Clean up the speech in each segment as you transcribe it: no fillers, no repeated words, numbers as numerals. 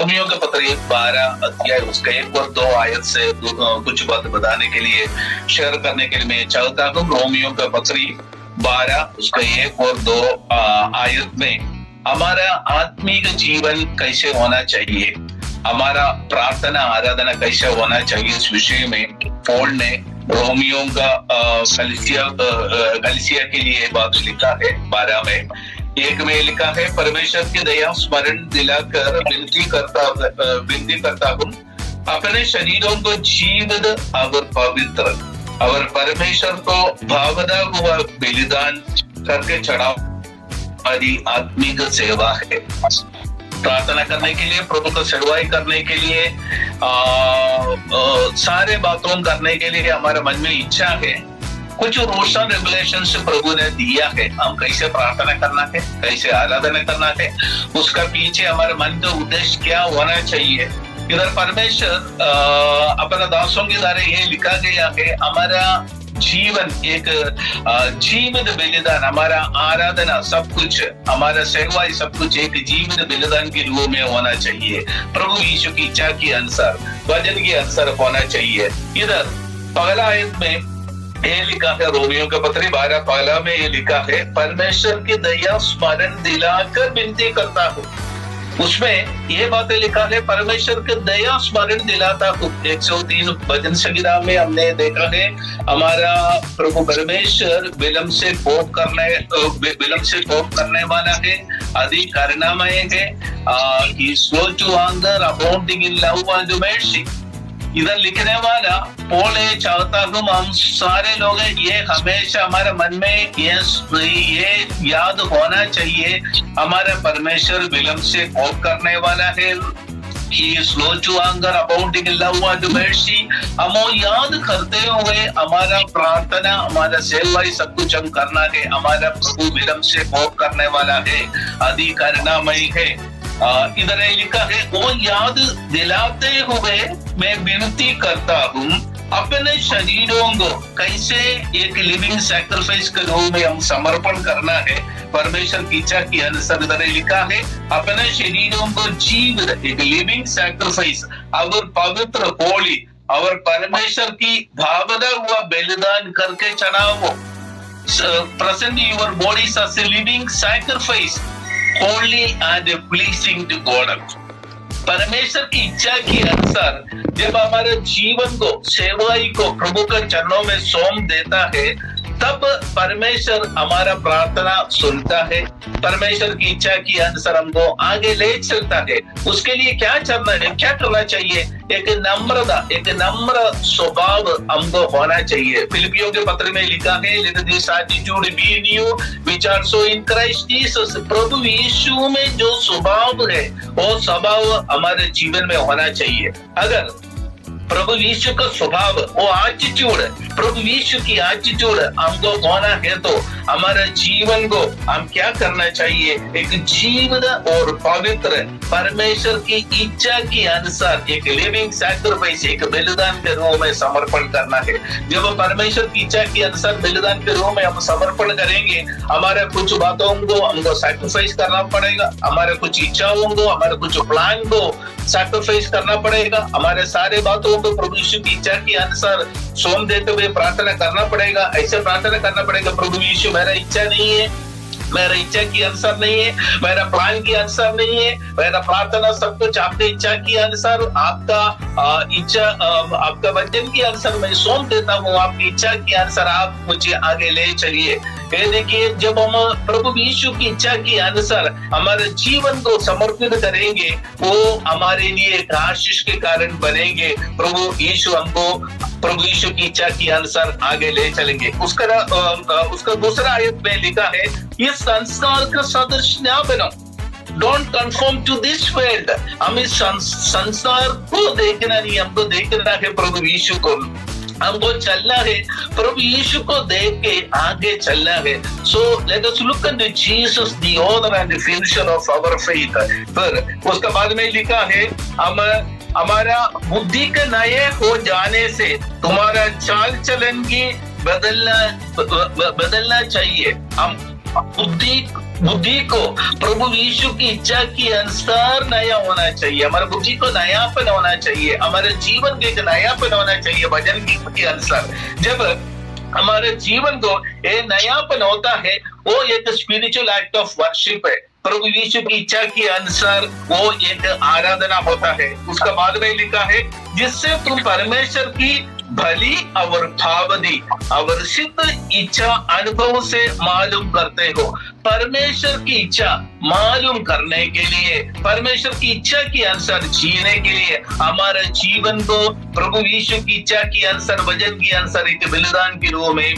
Romeo के पत्र 12 अध्याय उसका 1 और 2 आयत से कुछ बात बताने के लिए, शेयर करने के लिए मैं चाहता हूँ। रोमियो के पत्र 12 उसका 1 और 2 आयत में हमारा आत्मिक जीवन कैसे होना चाहिए, हमारा प्रार्थना आराधना कैसे होना चाहिए, इस विषय में पौल ने रोमियो का कलीसिया के लिए बात लिखा है। 12 में 1 में लिखा है, परमेश्वर की दया स्मरण दिलाकर विनती करता हूँ, अपने शरीरों को जीवित और पवित्र और परमेश्वर को भावदा हुआ बलिदान करके चढ़ाओ, हमारी आत्मिक सेवा है। प्रार्थना करने के लिए, प्रभु को सेवाई करने के लिए, सारे बातों करने के लिए हमारे मन में इच्छा है। कुछ रूल्स एंड रेगुलेशंस प्रभु ने दिया है, हम कैसे प्रार्थना करना है, कैसे आराधना करना है, उसका पीछे हमारे मन का उद्देश्य क्या होना चाहिए। इधर परमेश्वर अपने दासों के द्वारा ये लिखा गया है, हमारा जीवन एक जीवित बलिदान, हमारा आराधना सब कुछ, हमारा सेवा सब कुछ एक जीवित बलिदान के रूप में होना चाहिए। प्रभु यीशु की इच्छा के अनुसार, वचन के अनुसार होना चाहिए। इधर पहला आयत में ये लिखा है, रोमियो के पत्र 12 पहला में ये लिखा है, परमेश्वर की दया स्मरण दिलाकर विनती करता हूँ। उसमें ये बातें लिखा है, परमेश्वर की दया स्मरण दिलाता हूँ। 103 भजन संहिता में हमने देखा है, हमारा प्रभु परमेश्वर विलंब से कोप करने वाला है, अधिक करुणामय है, he is slow to anger, abounding in love and mercy। इधर लिखने वाला पौल ये चाहता हूँ हम सारे लोग ये हमेशा हमारे मन में ये याद होना चाहिए, हमारा परमेश्वर विलंब से कोप करने वाला है, he is slow to anger, abounding in love and mercy। हम वो याद करते हुए हमारा प्रार्थना, हमारा सेवा सब कुछ हम करना है। हमारा प्रभु विलंब से कोप करने वाला है, अधिक करुणामय है। इधर लिखा है, वो याद दिलाते हुए मैं विनती करता हूँ, अपने शरीरों को कैसे एक लिविंग सैक्रिफाइस के रूप में हम समर्पण करना है, परमेश्वर की इच्छा के अनुसार। इधर लिखा है, अपने शरीरों को जीवित एक लिविंग सैक्रिफाइस और पवित्र होली और परमेश्वर की भावना हुआ बलिदान करके चढ़ाओ। Present your bodies as a living sacrifice holy and pleasing to God. परमेश्वर की इच्छा के अनुसार जब हमारे जीवन को, सेवाई को प्रभु के चरणों में सौंप देता है, तब परमेश्वर हमारा प्रार्थना सुनता है, परमेश्वर की इच्छा के अनुसार हमको आगे ले चलता है। उसके लिए क्या करना चाहिए, एक नम्रता, एक नम्र स्वभाव हमको होना चाहिए। फिलिपियों के पत्र में लिखा है, let this attitude be in you which also in Christ Jesus. प्रभु यीशु में जो स्वभाव है वो स्वभाव हमारे जीवन में होना चाहिए। अगर प्रभु यीशु का स्वभाव, वो एटीट्यूड, प्रभु यीशु की एटीट्यूड हमको होना है, तो हमारे जीवन को हम क्या करना चाहिए, एक जीवित और पवित्र परमेश्वर की इच्छा के अनुसार एक लिविंग सैक्रिफाइस, एक बलिदान के रूप में समर्पण करना है। जब परमेश्वर की इच्छा के अनुसार बलिदान के रूप में हम समर्पण करेंगे, हमारे कुछ बातों को हमको सैक्रिफाइस करना पड़ेगा, हमारे कुछ इच्छाओं को, हमारे कुछ प्लान को सैक्रिफाइस करना पड़ेगा, हमारे सारे बातों को प्रभु यीशु की इच्छा के अनुसार सौंप देते हुए प्रार्थना करना पड़ेगा। ऐसे प्रार्थना करना पड़ेगा, प्रभु यीशु मेरा इच्छा नहीं है, मेरा इच्छा के अनुसार नहीं है, मेरा प्लान के अनुसार नहीं है, मेरा प्रार्थना सब कुछ आपकी इच्छा के अनुसार, आपका इच्छा, आपका वचन के अनुसार मैं सौंप देता हूँ, आपकी इच्छा के अनुसार आप मुझे आगे ले चलिए। ये देखिए, जब हम प्रभु यीशु की इच्छा के अनुसार हमारे जीवन को समर्पित करेंगे, वो हमारे लिए एक आशीष के कारण बनेंगे। प्रभु यीशु हमको प्रभु यीशु की इच्छा के अनुसार आगे ले चलेंगे। उसका दूसरा आयत में लिखा है, इस संसार का सदस्य न बनो, don't confirm to this world. हम इस संसार को देखना नहीं, हमको देखना है प्रभु यीशु को, हमको चलना है, प्रभु यीशु को देख के आगे चलना है। So let us look at Jesus the author and the finisher of our faith. फिर उसके बाद में लिखा है, हमारा बुद्धि के नए हो जाने से तुम्हारा चाल चलन की बदलना चाहिए। हम बुद्धि को प्रभु यीशु की इच्छा के अनुसार नया होना चाहिए। हमारे बुद्धि को नयापन होना चाहिए, हमारे जीवन के एक नयापन होना चाहिए वचन के अनुसार। जब हमारे जीवन को ये नयापन होता है, वो एक स्पिरिचुअल एक्ट ऑफ वर्शिप है। प्रभु यीशु की इच्छा के अनुसार वो एक आराधना होता है। उसका बाद में लिखा है, जिससे तुम परमेश्वर की भली और भावनी और सिद्ध इच्छा अनुभव से मालूम करते हो। परमेश्वर की इच्छा मालूम करने के लिए, परमेश्वर की इच्छा के अनुसार जीने के लिए हमारे जीवन को प्रभु यीशु की इच्छा के अनुसार, वचन के अनुसार एक बलिदान के रूप में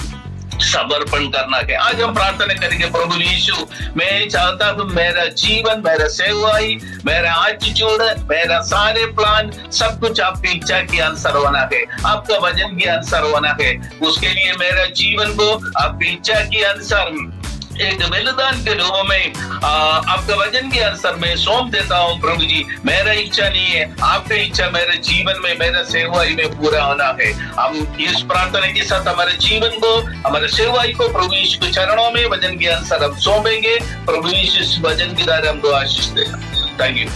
समर्पण करना है। आज हम प्रार्थना करेंगे, प्रभु यीशु मैं चाहता हूँ मेरा जीवन, मेरा सेवाई, मेरा एटीट्यूड, मेरा सारे प्लान सब कुछ आपकी इच्छा के अनुसार होना है, आपका वचन के अनुसार होना है। उसके लिए मेरा जीवन को आपकी इच्छा के अनुसार एक बलिदान के रूप में आपका वचन के अनुसार मैं सौंप देता हूँ। प्रभु जी, मेरा इच्छा नहीं है, आपका इच्छा मेरे जीवन में, मेरा सेवाई में पूरा होना है। हम इस प्रार्थना के साथ हमारे जीवन को, हमारे सेवाई को प्रभु यीशु के चरणों में वचन के अनुसार हम सौंपेंगे। प्रभु यीशु इस वचन के द्वारा हमको आशीष देगा। Thank you.